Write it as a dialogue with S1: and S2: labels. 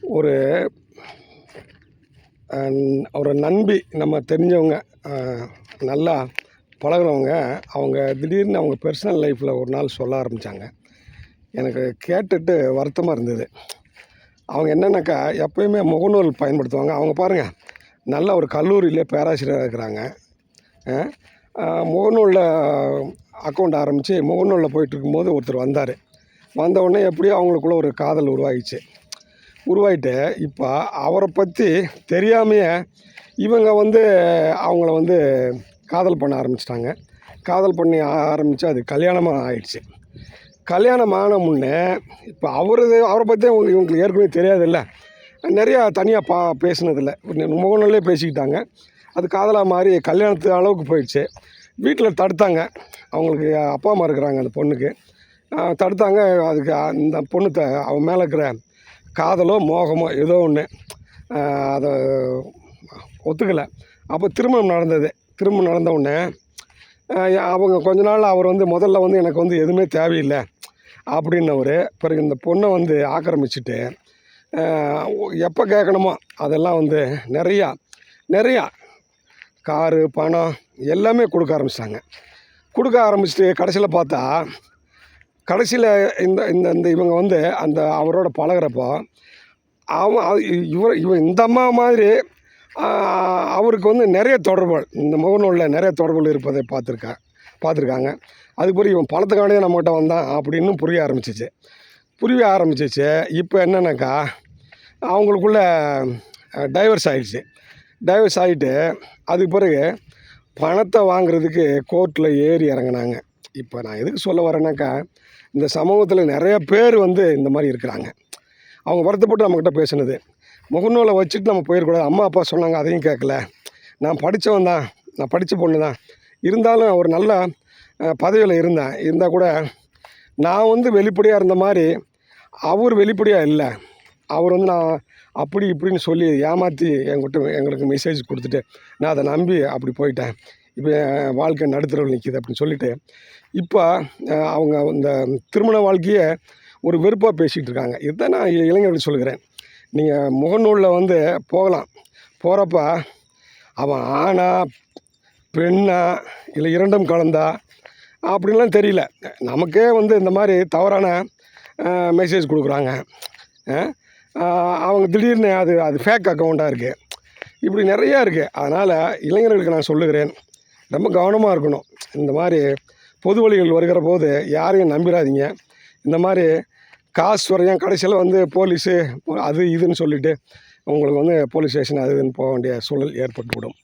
S1: ஒரு ஒரு நண்பி நம்ம தெரிஞ்சவங்க, நல்லா பழகுனவங்க, அவங்க திடீர்னு அவங்க பர்சனல் லைஃப்பில் ஒரு நாள் சொல்ல ஆரம்பித்தாங்க. எனக்கு கேட்டுட்டு வருத்தமாக இருந்தது. அவங்க என்னென்னாக்கா, எப்பயுமே முகநூல் பயன்படுத்துவாங்க. அவங்க பாருங்கள், நல்ல ஒரு கல்லூரியிலே பேராசிரியராக இருக்கிறாங்க. முகநூலில் அக்கௌண்ட் ஆரம்பித்து முகநூலில் போயிட்டுருக்கும்போது ஒருத்தர் வந்தார். வந்தவுடனே எப்படியோ அவங்களுக்குள்ள ஒரு காதல் உருவாகிட்டு இப்போ அவரை பற்றி தெரியாமையே இவங்க அவங்கள காதல் பண்ண ஆரம்பிச்சிட்டாங்க. காதல் பண்ணி ஆரம்பித்து அது கல்யாணமாக ஆயிடுச்சு. கல்யாணம் ஆன முன்னே இப்போ அவரை பற்றி இவங்களுக்கு ஏற்கனவே தெரியாதில்ல. நிறையா தனியாக பேசினதில்ல, முகநூல்லே பேசிக்கிட்டாங்க. அது காதலாக மாறி கல்யாணத்து அளவுக்கு போயிடுச்சு. வீட்டில் தடுத்தாங்க. அவங்களுக்கு அப்பா அம்மா இருக்கிறாங்க. அந்த பொண்ணுக்கு தடுத்தாங்க. அதுக்கு அந்த பொண்ணு அவன் மேலே இருக்கிற காதலோ மோகமோ ஏதோ ஒன்று அதை ஒத்துக்கலை. அப்போ திருமணம் நடந்தது. திருமணம் நடந்தவுடனே அவங்க கொஞ்ச நாள் அவர் முதல்ல எனக்கு எதுவுமே தேவையில்லை அப்படின்னவர். பிறகு இந்த பொண்ணை ஆக்கிரமிச்சுட்டு எப்போ கேட்கணுமோ அதெல்லாம் நிறையா காரு பணம் எல்லாமே கொடுக்க ஆரம்பிச்சிட்டு கடைசியில் பார்த்தா இந்த இவங்க அந்த அவரோட பழகிறப்போ இவன் இந்த அம்மா மாதிரி அவருக்கு நிறைய தொடர்புகள், இந்த முகநூலில் நிறைய தொடர்புகள் இருப்பதை பார்த்துருக்காங்க. அதுக்கு பிறகு இவன் பணத்துக்கானே நம்மகிட்ட வந்தான் அப்படின்னு புரிய ஆரம்பிச்சிச்சு. இப்போ என்னன்னாக்கா, அவங்களுக்குள்ள டைவர்ஸ் ஆகிட்டு அதுக்கு பிறகு பணத்தை வாங்குறதுக்கு கோர்ட்டில் ஏறி இறங்கினாங்க. இப்போ நான் எதுக்கு சொல்ல வரேன்னாக்கா, இந்த சமூகத்தில் நிறைய பேர் இந்த மாதிரி இருக்கிறாங்க. அவங்க வருத்தப்பட்டு நம்மக்கிட்ட பேசுனது, முகநூலை வச்சுட்டு நம்ம போயிடக்கூடாது. அம்மா அப்பா சொன்னாங்க, அதையும் கேட்கல. நான் படித்தவன் தான், நான் படித்த பொண்ணு தான். இருந்தாலும் ஒரு நல்ல பதவியில் இருந்தால் கூட நான் வெளிப்படையாக இருந்த மாதிரி அவர் வெளிப்படையாக இல்லை. அவர் நான் அப்படி இப்படின்னு சொல்லி ஏமாற்றி எங்களுக்கு மெசேஜ் கொடுத்துட்டு நான் அதை நம்பி அப்படி போயிட்டேன். இப்போ என் வாழ்க்கை நடுத்தரவில் நிற்கிது அப்படின்னு சொல்லிவிட்டு இப்போ அவங்க இந்த திருமண வாழ்க்கையை ஒரு வெறுப்பாக பேசிகிட்டு இருக்காங்க. இதுதான் நான் இளைஞர்கள் சொல்கிறேன். நீங்கள் முகநூலில் போகிறப்ப அவன் ஆணா பெண்ணா இல்லை இரண்டும் கலந்தா அப்படின்லாம் தெரியல. நமக்கே இந்த மாதிரி தவறான மெசேஜ் கொடுக்குறாங்க. அவங்க திடீர்னு அது ஃபேக் அக்கௌண்ட்டாக இருக்குது. இப்படி நிறையா இருக்குது. அதனால் இளைஞர்களுக்கு நான் சொல்லுகிறேன், ரொம்ப கவனமாக இருக்கணும். இந்த மாதிரி பொது வழிகள் வருகிற போது யாரையும் நம்பிடாதீங்க. இந்த மாதிரி காசு வரையும் கடைசியில் போலீஸு அது இதுன்னு சொல்லிவிட்டு உங்களுக்கு போலீஸ் ஸ்டேஷன் அது இதுன்னு போக வேண்டிய சூழல் ஏற்பட்டுவிடும்.